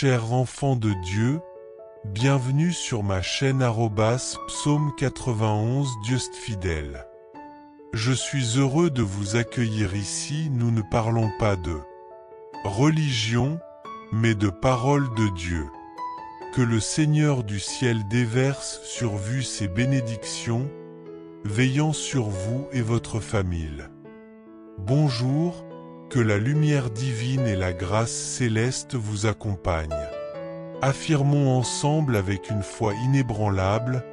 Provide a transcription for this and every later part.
Chers enfants de Dieu, bienvenue sur ma chaîne Psaume 91 Juste Fidèle. Je suis heureux de vous accueillir ici. Nous ne parlons pas de religion, mais de parole de Dieu. Que le Seigneur du ciel déverse sur vous ses bénédictions, veillant sur vous et votre famille. Bonjour, que la lumière divine et la grâce céleste vous accompagnent. Affirmons ensemble avec une foi inébranlable,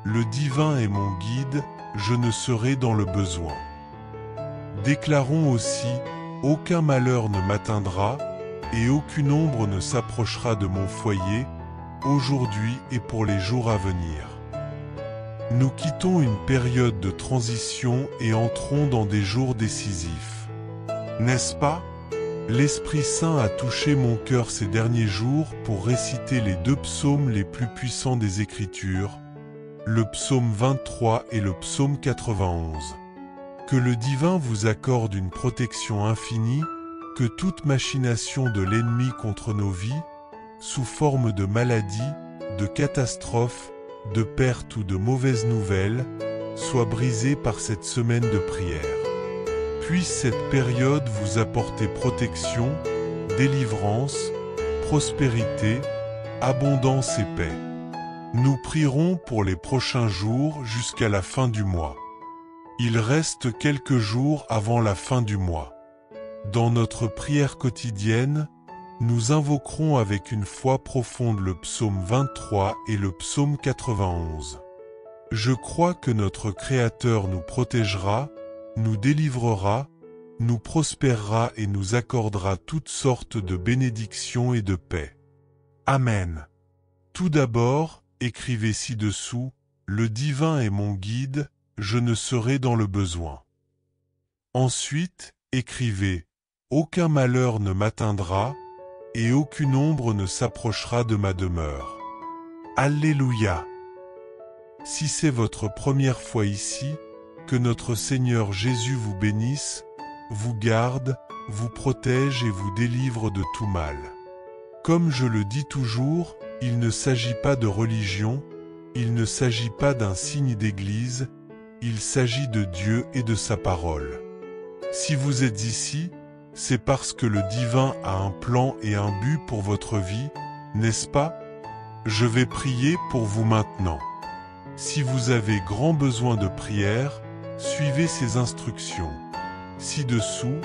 le divin est mon guide, je ne serai dans le besoin. Déclarons aussi, aucun malheur ne m'atteindra, et aucune ombre ne s'approchera de mon foyer, aujourd'hui et pour les jours à venir. Nous quittons une période de transition et entrons dans des jours décisifs. N'est-ce pas? L'Esprit Saint a touché mon cœur ces derniers jours pour réciter les deux psaumes les plus puissants des Écritures, le psaume 23 et le psaume 91. Que le divin vous accorde une protection infinie, que toute machination de l'ennemi contre nos vies, sous forme de maladies, de catastrophes, de pertes ou de mauvaises nouvelles, soit brisée par cette semaine de prière. Puisse cette période vous apporter protection, délivrance, prospérité, abondance et paix. Nous prierons pour les prochains jours jusqu'à la fin du mois. Il reste quelques jours avant la fin du mois. Dans notre prière quotidienne, nous invoquerons avec une foi profonde le psaume 23 et le psaume 91. Je crois que notre Créateur nous protégera, nous délivrera, nous prospérera et nous accordera toutes sortes de bénédictions et de paix. Amen. Tout d'abord, écrivez ci-dessous, le divin est mon guide, je ne serai dans le besoin. Ensuite, écrivez, aucun malheur ne m'atteindra, et aucune ombre ne s'approchera de ma demeure. Alléluia! Si c'est votre première fois ici, que notre Seigneur Jésus vous bénisse, vous garde, vous protège et vous délivre de tout mal. Comme je le dis toujours, il ne s'agit pas de religion, il ne s'agit pas d'un signe d'église, il s'agit de Dieu et de sa parole. Si vous êtes ici, c'est parce que le divin a un plan et un but pour votre vie, n'est-ce pas? Je vais prier pour vous maintenant. Si vous avez grand besoin de prière, suivez ces instructions. Ci-dessous,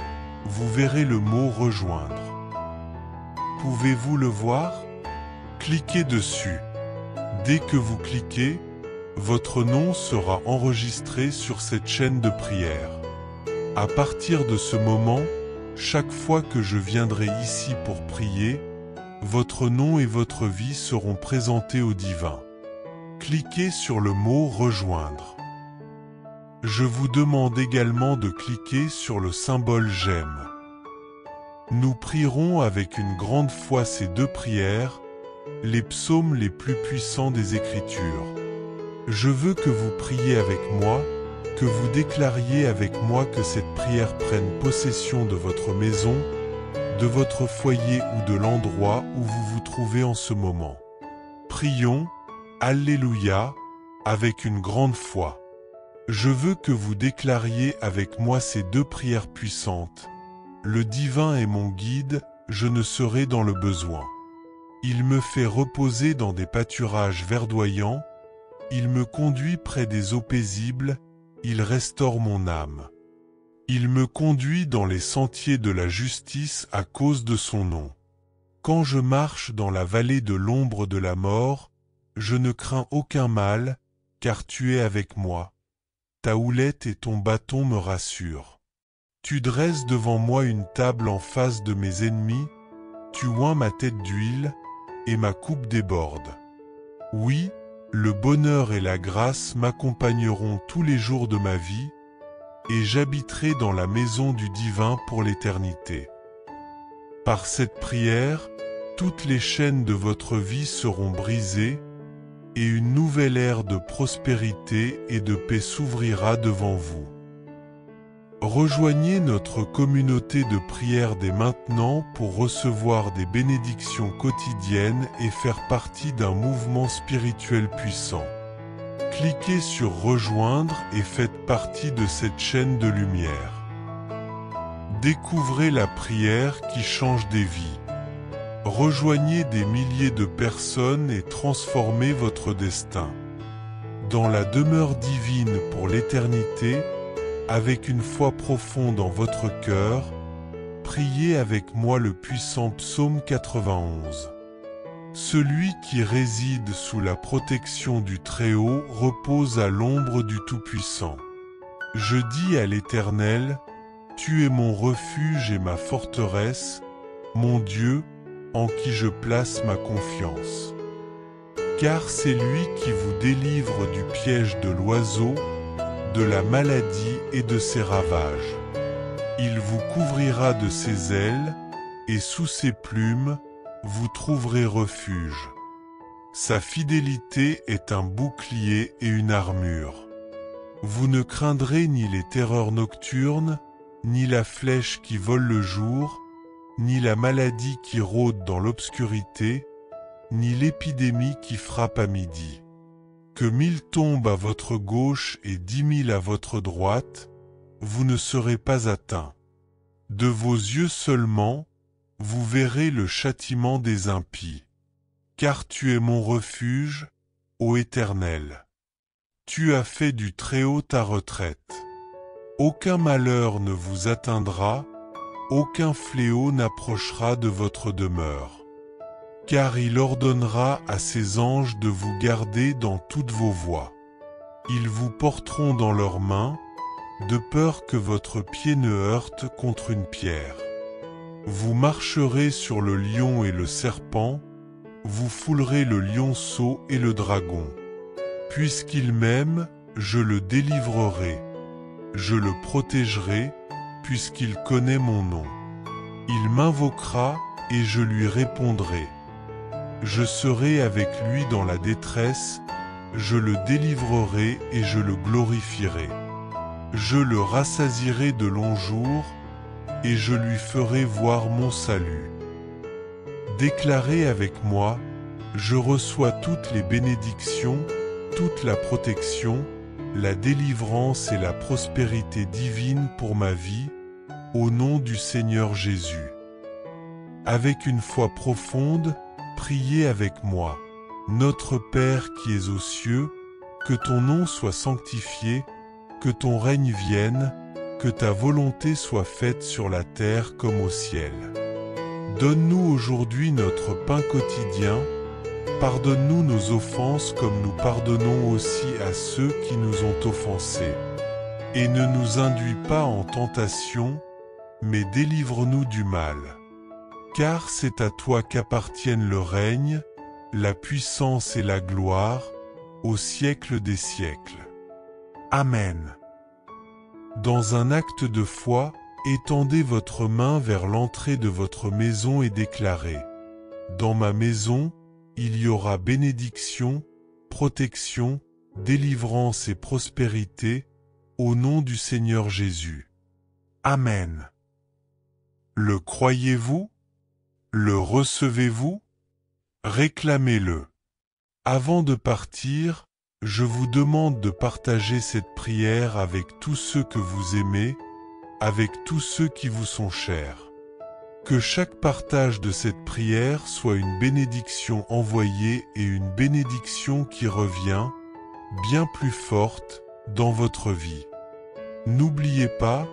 vous verrez le mot « Rejoindre ». Pouvez-vous le voir? Cliquez dessus. Dès que vous cliquez, votre nom sera enregistré sur cette chaîne de prière. À partir de ce moment, chaque fois que je viendrai ici pour prier, votre nom et votre vie seront présentés au divin. Cliquez sur le mot « Rejoindre ». Je vous demande également de cliquer sur le symbole « J'aime ». Nous prierons avec une grande foi ces deux prières, les psaumes les plus puissants des Écritures. Je veux que vous priez avec moi, que vous déclariez avec moi que cette prière prenne possession de votre maison, de votre foyer ou de l'endroit où vous vous trouvez en ce moment. Prions, Alléluia, avec une grande foi. Je veux que vous déclariez avec moi ces deux prières puissantes. Le divin est mon guide, je ne serai dans le besoin. Il me fait reposer dans des pâturages verdoyants, il me conduit près des eaux paisibles, il restaure mon âme. Il me conduit dans les sentiers de la justice à cause de son nom. Quand je marche dans la vallée de l'ombre de la mort, je ne crains aucun mal, car tu es avec moi. Ta houlette et ton bâton me rassurent. Tu dresses devant moi une table en face de mes ennemis, tu oins ma tête d'huile, et ma coupe déborde. Oui, le bonheur et la grâce m'accompagneront tous les jours de ma vie, et j'habiterai dans la maison du divin pour l'éternité. Par cette prière, toutes les chaînes de votre vie seront brisées, et une nouvelle ère de prospérité et de paix s'ouvrira devant vous. Rejoignez notre communauté de prière dès maintenant pour recevoir des bénédictions quotidiennes et faire partie d'un mouvement spirituel puissant. Cliquez sur Rejoindre et faites partie de cette chaîne de lumière. Découvrez la prière qui change des vies. Rejoignez des milliers de personnes et transformez votre destin. Dans la demeure divine pour l'éternité, avec une foi profonde en votre cœur, priez avec moi le puissant psaume 91. Celui qui réside sous la protection du Très-Haut repose à l'ombre du Tout-Puissant. Je dis à l'Éternel, tu es mon refuge et ma forteresse, mon Dieu, en qui je place ma confiance. Car c'est lui qui vous délivre du piège de l'oiseau, de la maladie et de ses ravages. Il vous couvrira de ses ailes, et sous ses plumes, vous trouverez refuge. Sa fidélité est un bouclier et une armure. Vous ne craindrez ni les terreurs nocturnes, ni la flèche qui vole le jour, ni la maladie qui rôde dans l'obscurité, ni l'épidémie qui frappe à midi. Que 1000 tombent à votre gauche et 10 000 à votre droite, vous ne serez pas atteints. De vos yeux seulement, vous verrez le châtiment des impies. Car tu es mon refuge, ô Éternel. Tu as fait du Très-Haut ta retraite. Aucun malheur ne vous atteindra, aucun fléau n'approchera de votre demeure. Car il ordonnera à ses anges de vous garder dans toutes vos voies. Ils vous porteront dans leurs mains, de peur que votre pied ne heurte contre une pierre. Vous marcherez sur le lion et le serpent, vous foulerez le lionceau et le dragon. Puisqu'il m'aime, je le délivrerai. Je le protégerai, puisqu'il connaît mon nom. Il m'invoquera, et je lui répondrai. Je serai avec lui dans la détresse, je le délivrerai et je le glorifierai. Je le rassasierai de longs jours, et je lui ferai voir mon salut. Déclarez avec moi, je reçois toutes les bénédictions, toute la protection, la délivrance et la prospérité divine pour ma vie, au nom du Seigneur Jésus. Avec une foi profonde, priez avec moi. Notre Père qui es aux cieux, que ton nom soit sanctifié, que ton règne vienne, que ta volonté soit faite sur la terre comme au ciel. Donne-nous aujourd'hui notre pain quotidien. Pardonne-nous nos offenses comme nous pardonnons aussi à ceux qui nous ont offensés. Et ne nous induis pas en tentation, mais délivre-nous du mal. Car c'est à toi qu'appartiennent le règne, la puissance et la gloire, au siècle des siècles. Amen. Dans un acte de foi, étendez votre main vers l'entrée de votre maison et déclarez : dans ma maison, il y aura bénédiction, protection, délivrance et prospérité, au nom du Seigneur Jésus. Amen. Le croyez-vous? Le recevez-vous? Réclamez-le. Avant de partir, je vous demande de partager cette prière avec tous ceux que vous aimez, avec tous ceux qui vous sont chers. Que chaque partage de cette prière soit une bénédiction envoyée et une bénédiction qui revient, bien plus forte, dans votre vie. N'oubliez pas,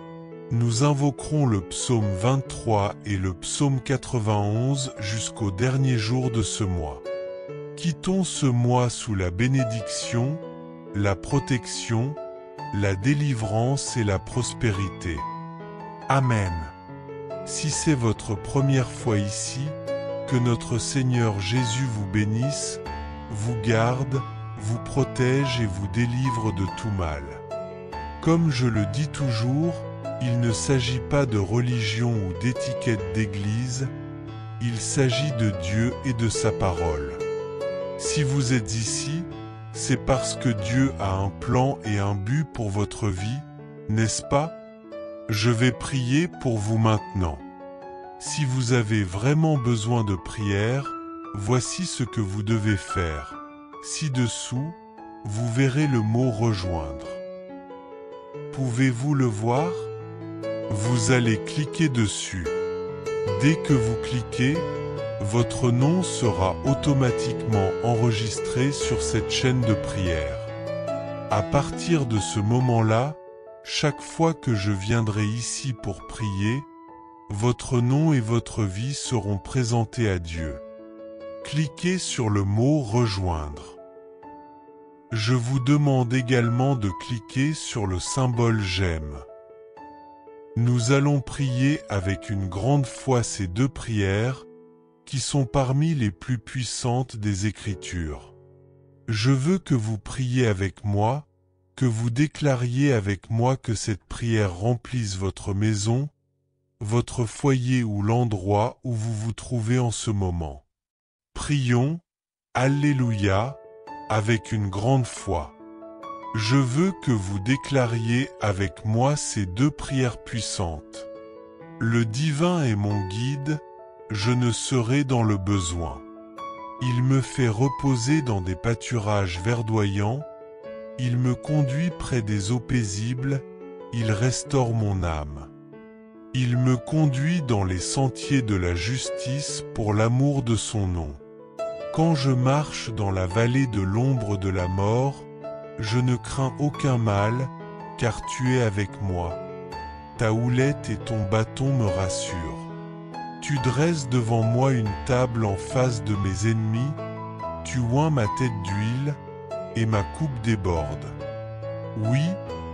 nous invoquerons le psaume 23 et le psaume 91 jusqu'au dernier jour de ce mois. Quittons ce mois sous la bénédiction, la protection, la délivrance et la prospérité. Amen. Si c'est votre première fois ici, que notre Seigneur Jésus vous bénisse, vous garde, vous protège et vous délivre de tout mal. Comme je le dis toujours, il ne s'agit pas de religion ou d'étiquette d'église, il s'agit de Dieu et de sa parole. Si vous êtes ici, c'est parce que Dieu a un plan et un but pour votre vie, n'est-ce pas? Je vais prier pour vous maintenant. Si vous avez vraiment besoin de prière, voici ce que vous devez faire. Ci-dessous, vous verrez le mot « Rejoindre ». Pouvez-vous le voir? Vous allez cliquer dessus. Dès que vous cliquez, votre nom sera automatiquement enregistré sur cette chaîne de prière. À partir de ce moment-là, chaque fois que je viendrai ici pour prier, votre nom et votre vie seront présentés à Dieu. Cliquez sur le mot « Rejoindre ». Je vous demande également de cliquer sur le symbole « J'aime ». Nous allons prier avec une grande foi ces deux prières, qui sont parmi les plus puissantes des Écritures. Je veux que vous priez avec moi, que vous déclariez avec moi que cette prière remplisse votre maison, votre foyer ou l'endroit où vous vous trouvez en ce moment. Prions, Alléluia, avec une grande foi. Je veux que vous déclariez avec moi ces deux prières puissantes. Le divin est mon guide, je ne serai dans le besoin. Il me fait reposer dans des pâturages verdoyants, il me conduit près des eaux paisibles, il restaure mon âme. Il me conduit dans les sentiers de la justice pour l'amour de son nom. Quand je marche dans la vallée de l'ombre de la mort, je ne crains aucun mal, car tu es avec moi. Ta houlette et ton bâton me rassurent. Tu dresses devant moi une table en face de mes ennemis, tu oins ma tête d'huile, et ma coupe déborde. Oui,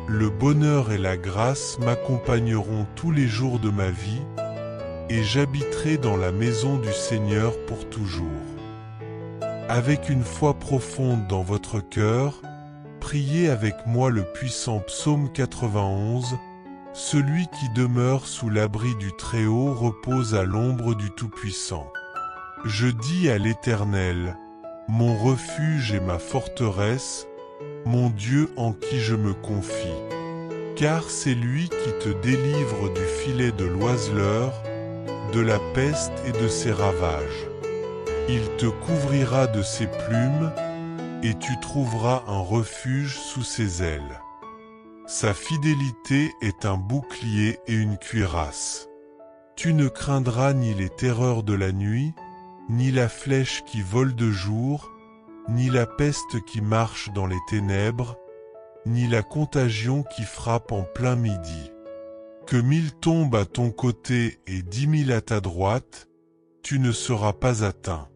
le bonheur et la grâce m'accompagneront tous les jours de ma vie, et j'habiterai dans la maison du Seigneur pour toujours. Avec une foi profonde dans votre cœur, priez avec moi le puissant psaume 91, « Celui qui demeure sous l'abri du Très-Haut repose à l'ombre du Tout-Puissant. Je dis à l'Éternel, mon refuge et ma forteresse, mon Dieu en qui je me confie. Car c'est lui qui te délivre du filet de l'oiseleur, de la peste et de ses ravages. Il te couvrira de ses plumes, et tu trouveras un refuge sous ses ailes. Sa fidélité est un bouclier et une cuirasse. Tu ne craindras ni les terreurs de la nuit, ni la flèche qui vole de jour, ni la peste qui marche dans les ténèbres, ni la contagion qui frappe en plein midi. Que 1000 tombent à ton côté et 10 000 à ta droite, tu ne seras pas atteint.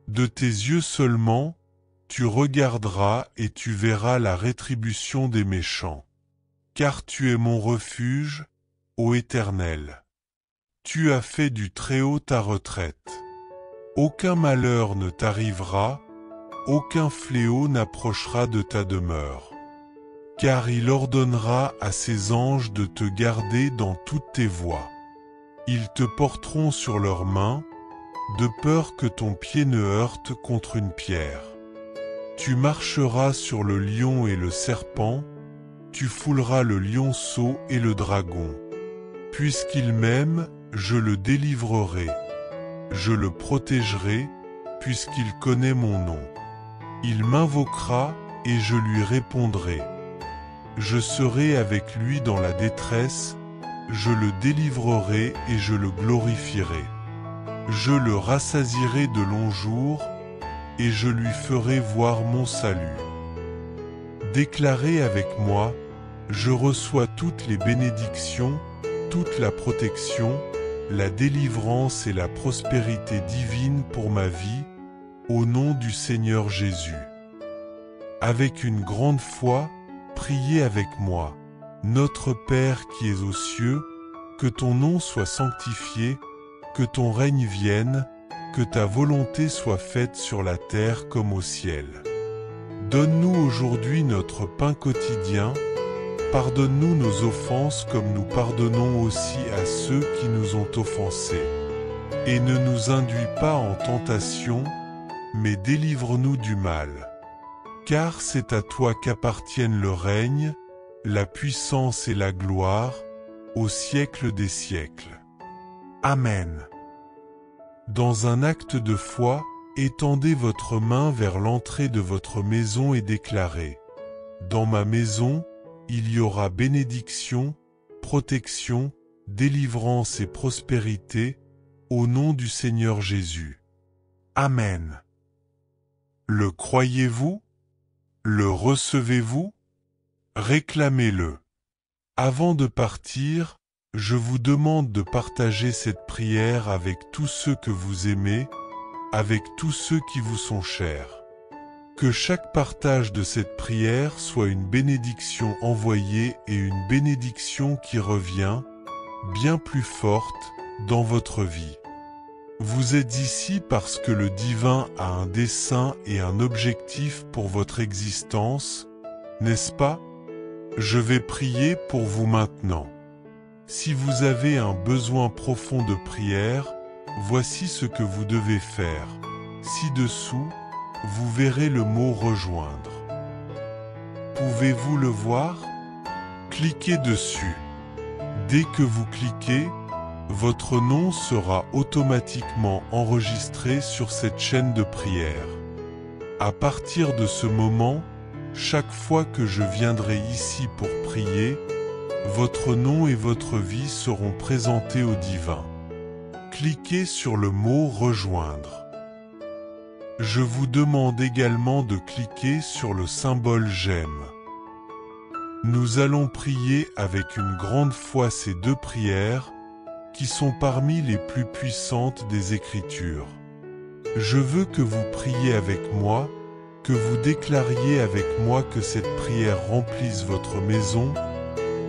De tes yeux seulement, tu regarderas et tu verras la rétribution des méchants. Car tu es mon refuge, ô Éternel. Tu as fait du Très-Haut ta retraite. Aucun malheur ne t'arrivera, aucun fléau n'approchera de ta demeure. Car il ordonnera à ses anges de te garder dans toutes tes voies. Ils te porteront sur leurs mains, de peur que ton pied ne heurte contre une pierre. Tu marcheras sur le lion et le serpent, tu fouleras le lionceau et le dragon. Puisqu'il m'aime, je le délivrerai. Je le protégerai, puisqu'il connaît mon nom. Il m'invoquera et je lui répondrai. Je serai avec lui dans la détresse, je le délivrerai et je le glorifierai. Je le rassasierai de longs jours, et je lui ferai voir mon salut. Déclarez avec moi, je reçois toutes les bénédictions, toute la protection, la délivrance et la prospérité divine pour ma vie, au nom du Seigneur Jésus. Avec une grande foi, priez avec moi. Notre Père qui es aux cieux, que ton nom soit sanctifié, que ton règne vienne, que ta volonté soit faite sur la terre comme au ciel. Donne-nous aujourd'hui notre pain quotidien, pardonne-nous nos offenses comme nous pardonnons aussi à ceux qui nous ont offensés. Et ne nous induis pas en tentation, mais délivre-nous du mal. Car c'est à toi qu'appartiennent le règne, la puissance et la gloire, au siècle des siècles. Amen. Dans un acte de foi, étendez votre main vers l'entrée de votre maison et déclarez : dans ma maison, il y aura bénédiction, protection, délivrance et prospérité, au nom du Seigneur Jésus. Amen. Le croyez-vous? Le recevez-vous? Réclamez-le. Avant de partir, je vous demande de partager cette prière avec tous ceux que vous aimez, avec tous ceux qui vous sont chers. Que chaque partage de cette prière soit une bénédiction envoyée et une bénédiction qui revient, bien plus forte, dans votre vie. Vous êtes ici parce que le divin a un dessein et un objectif pour votre existence, n'est-ce pas? Je vais prier pour vous maintenant. Si vous avez un besoin profond de prière, voici ce que vous devez faire. Ci-dessous, vous verrez le mot « Rejoindre ». Pouvez-vous le voir? Cliquez dessus. Dès que vous cliquez, votre nom sera automatiquement enregistré sur cette chaîne de prière. À partir de ce moment, chaque fois que je viendrai ici pour prier, votre nom et votre vie seront présentés au divin. Cliquez sur le mot « Rejoindre ». Je vous demande également de cliquer sur le symbole « J'aime ». Nous allons prier avec une grande foi ces deux prières, qui sont parmi les plus puissantes des Écritures. Je veux que vous priez avec moi, que vous déclariez avec moi que cette prière remplisse votre maison,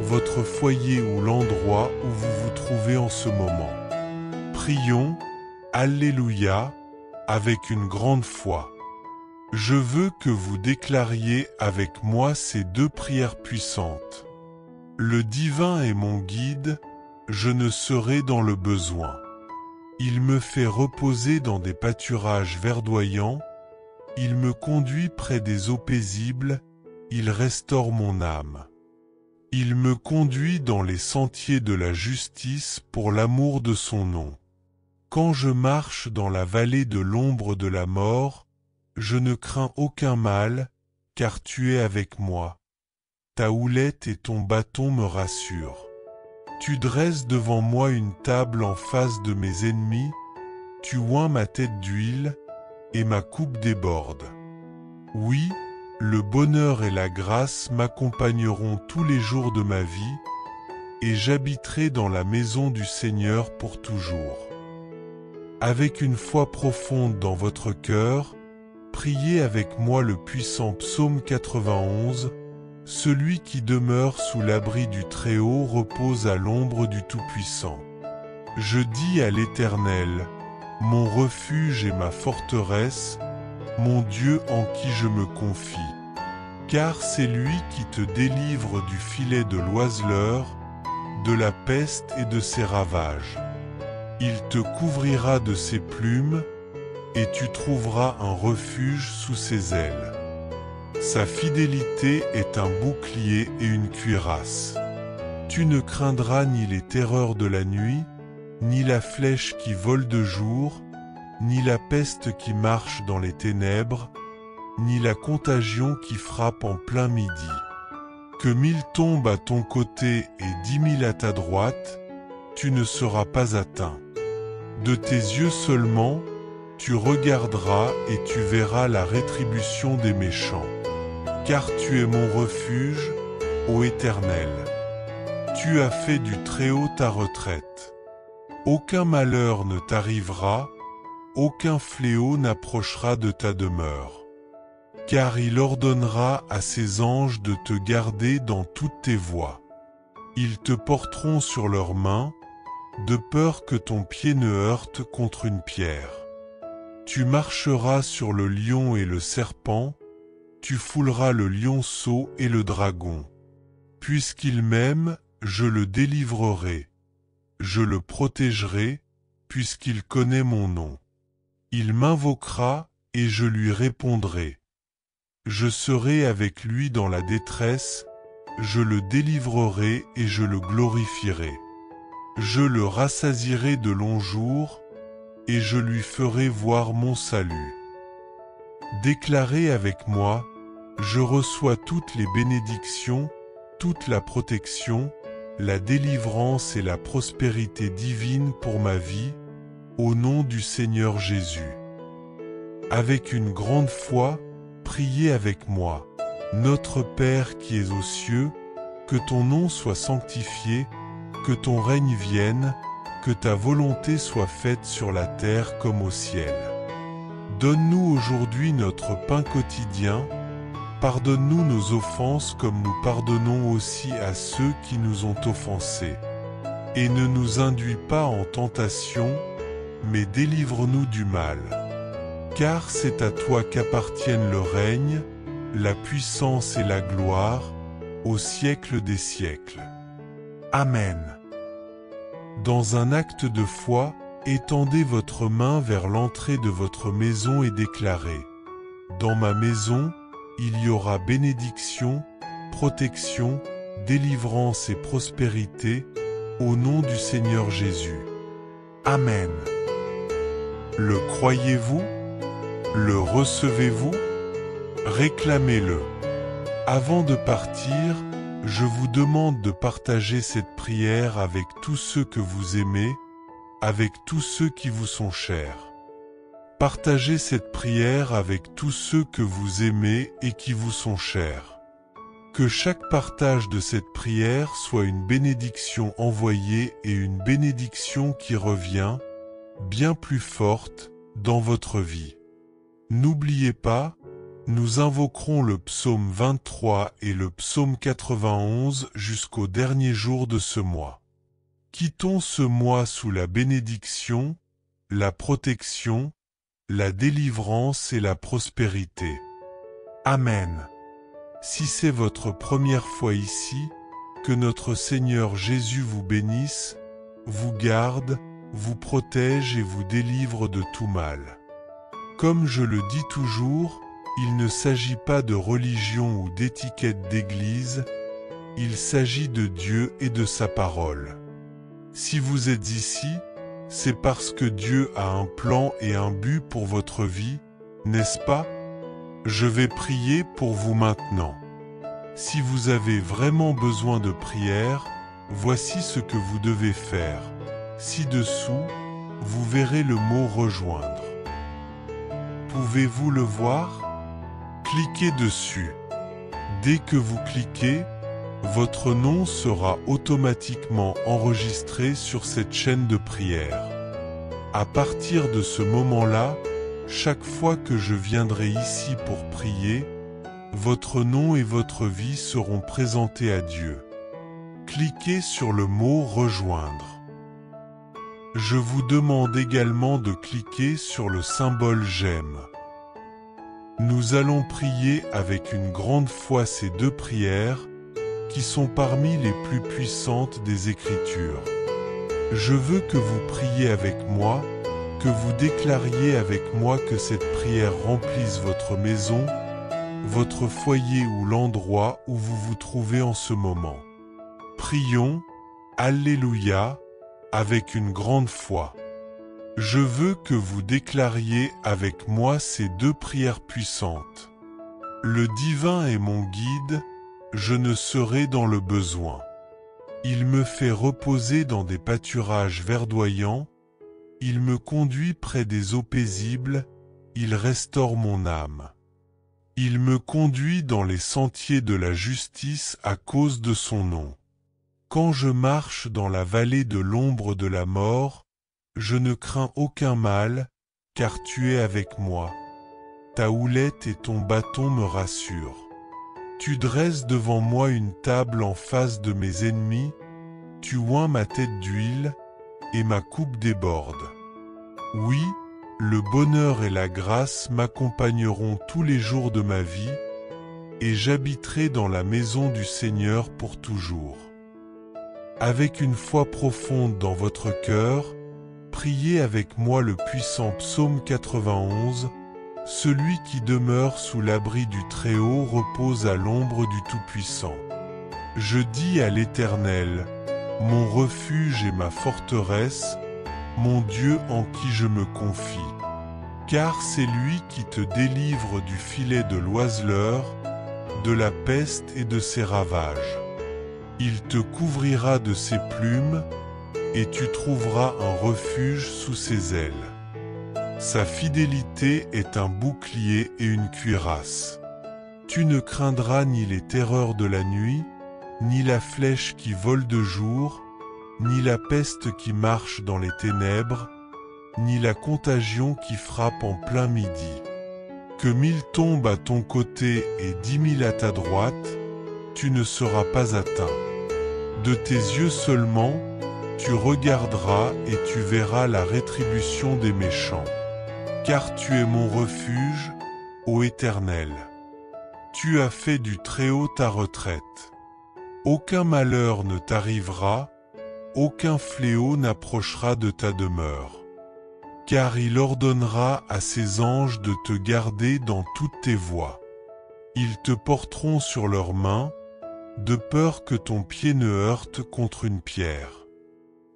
votre foyer ou l'endroit où vous vous trouvez en ce moment. Prions, Alléluia, avec une grande foi. Je veux que vous déclariez avec moi ces deux prières puissantes. Le divin est mon guide, je ne serai dans le besoin. Il me fait reposer dans des pâturages verdoyants, il me conduit près des eaux paisibles, il restaure mon âme. Il me conduit dans les sentiers de la justice pour l'amour de son nom. Quand je marche dans la vallée de l'ombre de la mort, je ne crains aucun mal, car tu es avec moi. Ta houlette et ton bâton me rassurent. Tu dresses devant moi une table en face de mes ennemis, tu oins ma tête d'huile, et ma coupe déborde. Oui, le bonheur et la grâce m'accompagneront tous les jours de ma vie, et j'habiterai dans la maison du Seigneur pour toujours. Avec une foi profonde dans votre cœur, priez avec moi le puissant psaume 91, « Celui qui demeure sous l'abri du Très-Haut repose à l'ombre du Tout-Puissant. Je dis à l'Éternel, mon refuge et ma forteresse, mon Dieu en qui je me confie. Car c'est lui qui te délivre du filet de l'oiseleur, de la peste et de ses ravages. Il te couvrira de ses plumes, et tu trouveras un refuge sous ses ailes. Sa fidélité est un bouclier et une cuirasse. Tu ne craindras ni les terreurs de la nuit, ni la flèche qui vole de jour, ni la peste qui marche dans les ténèbres, ni la contagion qui frappe en plein midi. Que 1000 tombent à ton côté et 10 000 à ta droite, tu ne seras pas atteint. De tes yeux seulement, tu regarderas et tu verras la rétribution des méchants. Car tu es mon refuge, ô Éternel. Tu as fait du Très-Haut ta retraite. Aucun malheur ne t'arrivera, aucun fléau n'approchera de ta demeure. Car il ordonnera à ses anges de te garder dans toutes tes voies. Ils te porteront sur leurs mains, de peur que ton pied ne heurte contre une pierre. Tu marcheras sur le lion et le serpent, tu fouleras le lionceau et le dragon. Puisqu'il m'aime, je le délivrerai. Je le protégerai, puisqu'il connaît mon nom. Il m'invoquera, et je lui répondrai. Je serai avec lui dans la détresse, je le délivrerai et je le glorifierai. Je le rassasierai de longs jours, et je lui ferai voir mon salut. Déclarez avec moi, je reçois toutes les bénédictions, toute la protection, la délivrance et la prospérité divine pour ma vie, au nom du Seigneur Jésus. Avec une grande foi, priez avec moi. Notre Père qui es aux cieux, que ton nom soit sanctifié, que ton règne vienne, que ta volonté soit faite sur la terre comme au ciel. Donne-nous aujourd'hui notre pain quotidien, pardonne-nous nos offenses comme nous pardonnons aussi à ceux qui nous ont offensés. Et ne nous induis pas en tentation, mais délivre-nous du mal. Car c'est à toi qu'appartiennent le règne, la puissance et la gloire, au siècle des siècles. Amen. Dans un acte de foi, étendez votre main vers l'entrée de votre maison et déclarez : dans ma maison, il y aura bénédiction, protection, délivrance et prospérité, au nom du Seigneur Jésus. Amen. Le croyez-vous? Le recevez-vous? Réclamez-le. Avant de partir, je vous demande de partager cette prière avec tous ceux que vous aimez, avec tous ceux qui vous sont chers. Partagez cette prière avec tous ceux que vous aimez et qui vous sont chers. Que chaque partage de cette prière soit une bénédiction envoyée et une bénédiction qui revient, bien plus forte, dans votre vie. N'oubliez pas, nous invoquerons le psaume 23 et le psaume 91 jusqu'au dernier jour de ce mois. Quittons ce mois sous la bénédiction, la protection, la délivrance et la prospérité. Amen. Si c'est votre première fois ici, que notre Seigneur Jésus vous bénisse, vous garde, vous protège et vous délivre de tout mal. Comme je le dis toujours, il ne s'agit pas de religion ou d'étiquette d'église, il s'agit de Dieu et de sa parole. Si vous êtes ici, c'est parce que Dieu a un plan et un but pour votre vie, n'est-ce pas? Je vais prier pour vous maintenant. Si vous avez vraiment besoin de prière, voici ce que vous devez faire. Ci-dessous, vous verrez le mot « rejoindre ». Pouvez-vous le voir? Cliquez dessus. Dès que vous cliquez, votre nom sera automatiquement enregistré sur cette chaîne de prière. À partir de ce moment-là, chaque fois que je viendrai ici pour prier, votre nom et votre vie seront présentés à Dieu. Cliquez sur le mot « Rejoindre ». Je vous demande également de cliquer sur le symbole « J'aime ». Nous allons prier avec une grande foi ces deux prières, qui sont parmi les plus puissantes des Écritures. Je veux que vous priez avec moi, que vous déclariez avec moi que cette prière remplisse votre maison, votre foyer ou l'endroit où vous vous trouvez en ce moment. Prions, Alléluia, avec une grande foi. Je veux que vous déclariez avec moi ces deux prières puissantes. Le divin est mon guide, je ne serai dans le besoin. Il me fait reposer dans des pâturages verdoyants, il me conduit près des eaux paisibles, il restaure mon âme. Il me conduit dans les sentiers de la justice à cause de son nom. Quand je marche dans la vallée de l'ombre de la mort, je ne crains aucun mal, car tu es avec moi. Ta houlette et ton bâton me rassurent. Tu dresses devant moi une table en face de mes ennemis, tu oins ma tête d'huile, et ma coupe déborde. Oui, le bonheur et la grâce m'accompagneront tous les jours de ma vie, et j'habiterai dans la maison du Seigneur pour toujours. Avec une foi profonde dans votre cœur, priez avec moi le puissant psaume 91, celui qui demeure sous l'abri du Très-Haut repose à l'ombre du Tout-Puissant. Je dis à l'Éternel, mon refuge et ma forteresse, mon Dieu en qui je me confie. Car c'est lui qui te délivre du filet de l'oiseleur, de la peste et de ses ravages. Il te couvrira de ses plumes, et tu trouveras un refuge sous ses ailes. Sa fidélité est un bouclier et une cuirasse. Tu ne craindras ni les terreurs de la nuit, ni la flèche qui vole de jour, ni la peste qui marche dans les ténèbres, ni la contagion qui frappe en plein midi. Que 1000 tombent à ton côté et 10 000 à ta droite, tu ne seras pas atteint. De tes yeux seulement, tu regarderas et tu verras la rétribution des méchants. Car tu es mon refuge, ô Éternel. Tu as fait du Très-Haut ta retraite. Aucun malheur ne t'arrivera, aucun fléau n'approchera de ta demeure. Car il ordonnera à ses anges de te garder dans toutes tes voies. Ils te porteront sur leurs mains, de peur que ton pied ne heurte contre une pierre.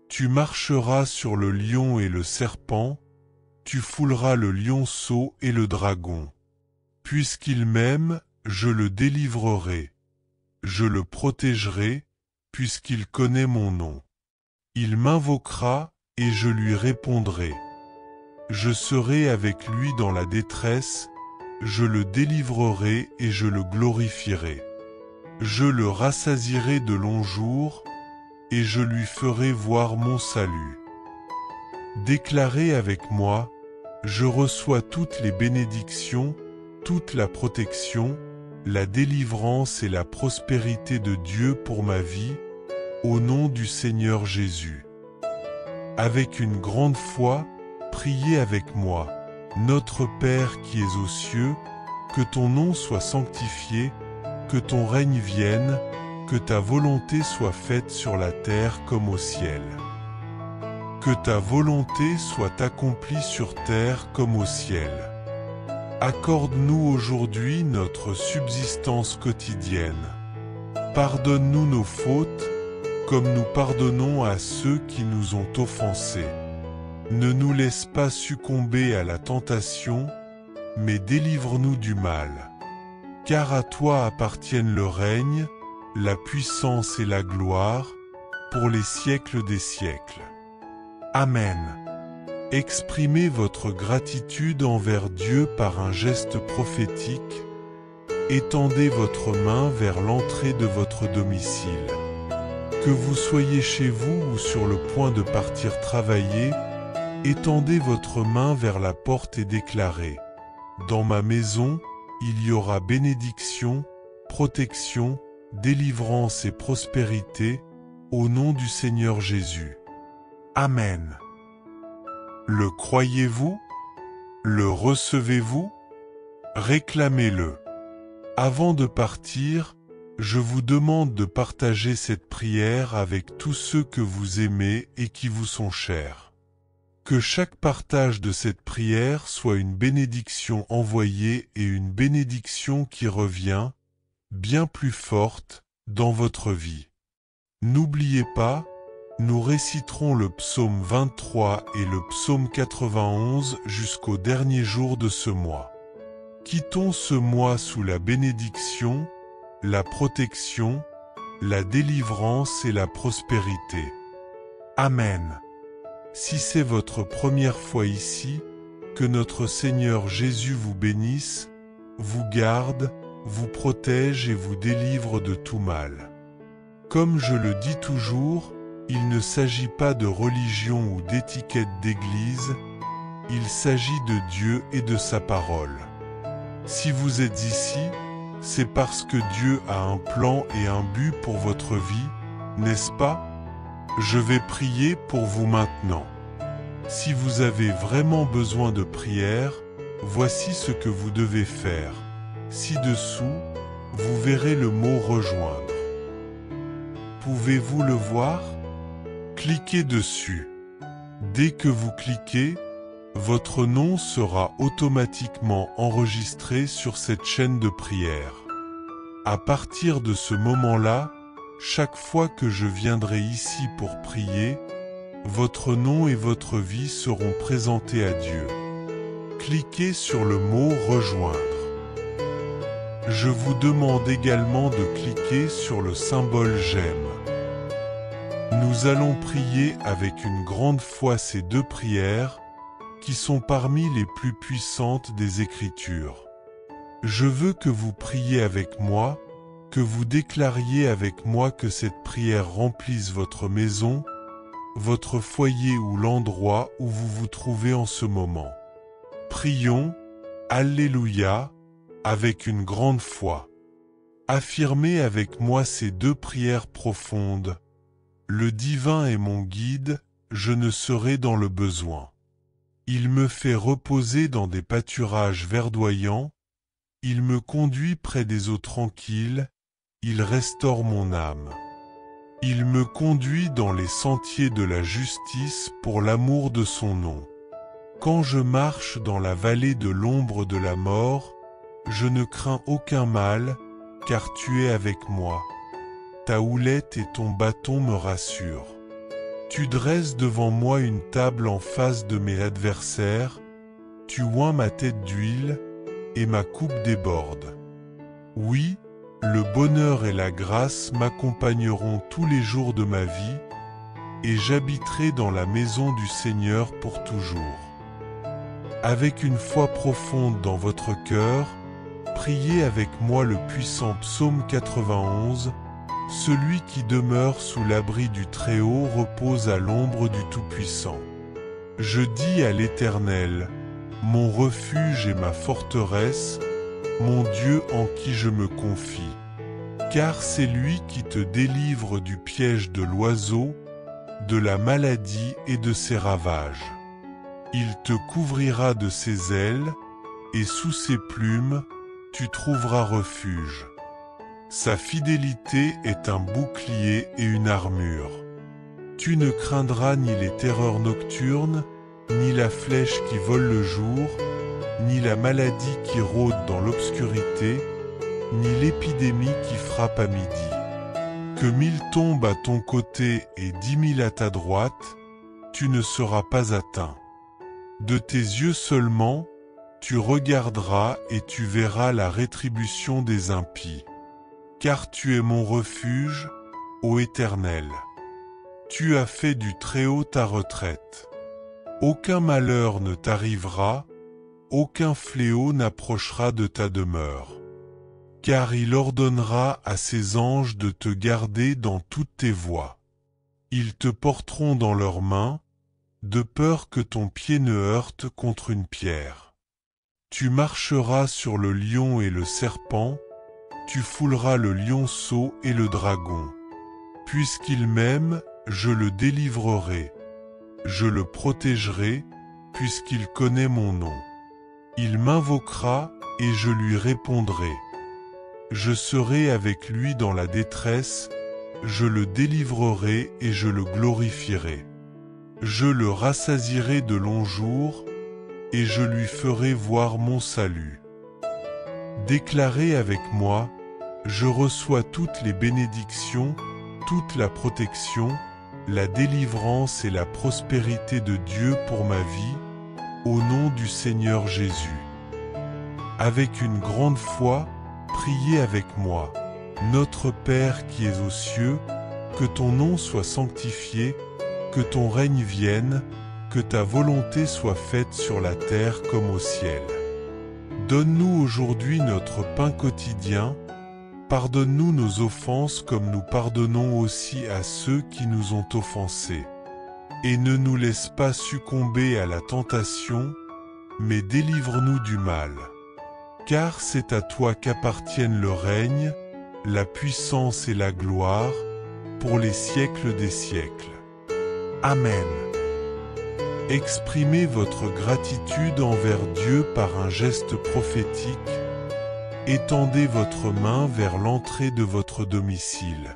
Tu marcheras sur le lion et le serpent, tu fouleras le lionceau et le dragon. Puisqu'il m'aime, je le délivrerai. Je le protégerai, puisqu'il connaît mon nom. Il m'invoquera, et je lui répondrai. Je serai avec lui dans la détresse, je le délivrerai et je le glorifierai. Je le rassasierai de longs jours, et je lui ferai voir mon salut. Déclarez avec moi, je reçois toutes les bénédictions, toute la protection, la délivrance et la prospérité de Dieu pour ma vie, au nom du Seigneur Jésus. Avec une grande foi, priez avec moi. Notre Père qui es aux cieux, que ton nom soit sanctifié, que ton règne vienne, que ta volonté soit faite sur la terre comme au ciel. Que ta volonté soit accomplie sur terre comme au ciel. Accorde-nous aujourd'hui notre subsistance quotidienne. Pardonne-nous nos fautes, comme nous pardonnons à ceux qui nous ont offensés. Ne nous laisse pas succomber à la tentation, mais délivre-nous du mal. Car à toi appartiennent le règne, la puissance et la gloire, pour les siècles des siècles. Amen. Exprimez votre gratitude envers Dieu par un geste prophétique. Étendez votre main vers l'entrée de votre domicile. Que vous soyez chez vous ou sur le point de partir travailler, étendez votre main vers la porte et déclarez : dans ma maison, il y aura bénédiction, protection, délivrance et prospérité, au nom du Seigneur Jésus. Amen. Le croyez-vous? Le recevez-vous? Réclamez-le. Avant de partir, je vous demande de partager cette prière avec tous ceux que vous aimez et qui vous sont chers. Que chaque partage de cette prière soit une bénédiction envoyée et une bénédiction qui revient, bien plus forte, dans votre vie. N'oubliez pas, nous réciterons le psaume 23 et le psaume 91 jusqu'au dernier jour de ce mois. Quittons ce mois sous la bénédiction, la protection, la délivrance et la prospérité. Amen. Si c'est votre première fois ici, que notre Seigneur Jésus vous bénisse, vous garde, vous protège et vous délivre de tout mal. Comme je le dis toujours, il ne s'agit pas de religion ou d'étiquette d'église, il s'agit de Dieu et de sa parole. Si vous êtes ici, c'est parce que Dieu a un plan et un but pour votre vie, n'est-ce pas? Je vais prier pour vous maintenant. Si vous avez vraiment besoin de prière, voici ce que vous devez faire. Ci-dessous, vous verrez le mot « Rejoindre ». Pouvez-vous le voir? Cliquez dessus. Dès que vous cliquez, votre nom sera automatiquement enregistré sur cette chaîne de prière. À partir de ce moment-là, Chaque fois que je viendrai ici pour prier, votre nom et votre vie seront présentés à Dieu. Cliquez sur le mot « Rejoindre ». Je vous demande également de cliquer sur le symbole « J'aime ». Nous allons prier avec une grande foi ces deux prières, qui sont parmi les plus puissantes des Écritures. Je veux que vous priez avec moi, que vous déclariez avec moi que cette prière remplisse votre maison, votre foyer ou l'endroit où vous vous trouvez en ce moment. Prions, Alléluia, avec une grande foi. Affirmez avec moi ces deux prières profondes. Le divin est mon guide, je ne serai dans le besoin. Il me fait reposer dans des pâturages verdoyants, il me conduit près des eaux tranquilles, il restaure mon âme. Il me conduit dans les sentiers de la justice pour l'amour de son nom. Quand je marche dans la vallée de l'ombre de la mort, je ne crains aucun mal, car tu es avec moi. Ta houlette et ton bâton me rassurent. Tu dresses devant moi une table en face de mes adversaires, tu oins ma tête d'huile, et ma coupe déborde. Oui, le bonheur et la grâce m'accompagneront tous les jours de ma vie, et j'habiterai dans la maison du Seigneur pour toujours. Avec une foi profonde dans votre cœur, priez avec moi le puissant psaume 91, celui qui demeure sous l'abri du Très-Haut repose à l'ombre du Tout-Puissant. Je dis à l'Éternel, mon refuge et ma forteresse, mon Dieu en qui je me confie. Car c'est lui qui te délivre du piège de l'oiseau, de la maladie et de ses ravages. Il te couvrira de ses ailes, et sous ses plumes, tu trouveras refuge. Sa fidélité est un bouclier et une armure. Tu ne craindras ni les terreurs nocturnes, ni la flèche qui vole le jour, ni la maladie qui rôde dans l'obscurité, ni l'épidémie qui frappe à midi. Que 1000 tombent à ton côté et 10 000 à ta droite, tu ne seras pas atteint. De tes yeux seulement, tu regarderas et tu verras la rétribution des impies. Car tu es mon refuge, ô Éternel. Tu as fait du Très-Haut ta retraite. Aucun malheur ne t'arrivera, aucun fléau n'approchera de ta demeure. Car il ordonnera à ses anges de te garder dans toutes tes voies. Ils te porteront dans leurs mains, de peur que ton pied ne heurte contre une pierre. Tu marcheras sur le lion et le serpent, tu fouleras le lionceau et le dragon. Puisqu'il m'aime, je le délivrerai. Je le protégerai, puisqu'il connaît mon nom. Il m'invoquera, et je lui répondrai. Je serai avec lui dans la détresse, je le délivrerai et je le glorifierai. Je le rassasierai de longs jours, et je lui ferai voir mon salut. Déclarez avec moi, je reçois toutes les bénédictions, toute la protection, la délivrance et la prospérité de Dieu pour ma vie, au nom du Seigneur Jésus. Avec une grande foi, priez avec moi. Notre Père qui es aux cieux, que ton nom soit sanctifié, que ton règne vienne, que ta volonté soit faite sur la terre comme au ciel. Donne-nous aujourd'hui notre pain quotidien, pardonne-nous nos offenses comme nous pardonnons aussi à ceux qui nous ont offensés. Et ne nous laisse pas succomber à la tentation, mais délivre-nous du mal. Car c'est à toi qu'appartiennent le règne, la puissance et la gloire, pour les siècles des siècles. Amen. Exprimez votre gratitude envers Dieu par un geste prophétique. Étendez votre main vers l'entrée de votre domicile.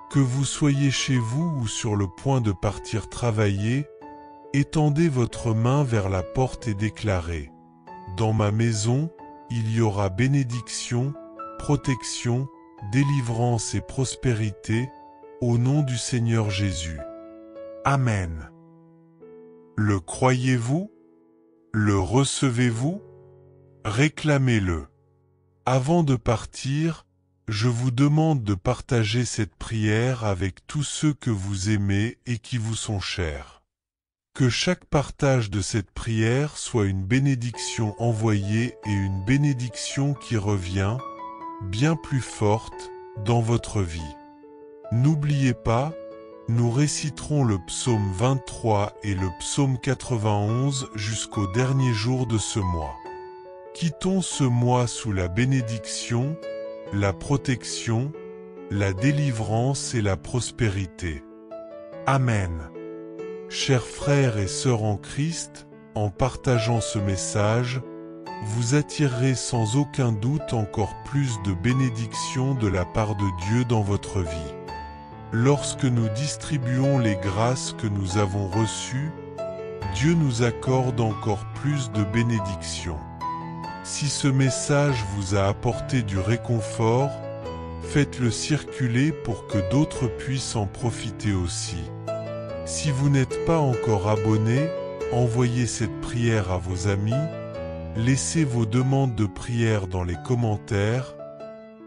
Que vous soyez chez vous ou sur le point de partir travailler, étendez votre main vers la porte et déclarez « Dans ma maison, il y aura bénédiction, protection, délivrance et prospérité, au nom du Seigneur Jésus. Amen. Le croyez-vous? Le recevez-vous? Réclamez-le. Avant de partir, je vous demande de partager cette prière avec tous ceux que vous aimez et qui vous sont chers. Que chaque partage de cette prière soit une bénédiction envoyée et une bénédiction qui revient, bien plus forte, dans votre vie. N'oubliez pas, nous réciterons le psaume 23 et le psaume 91 jusqu'au dernier jour de ce mois. Quittons ce mois sous la bénédiction, la protection, la délivrance et la prospérité. Amen. Chers frères et sœurs en Christ, en partageant ce message, vous attirerez sans aucun doute encore plus de bénédictions de la part de Dieu dans votre vie. Lorsque nous distribuons les grâces que nous avons reçues, Dieu nous accorde encore plus de bénédictions. Si ce message vous a apporté du réconfort, faites-le circuler pour que d'autres puissent en profiter aussi. Si vous n'êtes pas encore abonné, envoyez cette prière à vos amis, laissez vos demandes de prière dans les commentaires,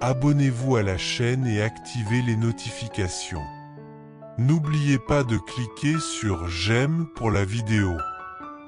abonnez-vous à la chaîne et activez les notifications. N'oubliez pas de cliquer sur « J'aime » pour la vidéo.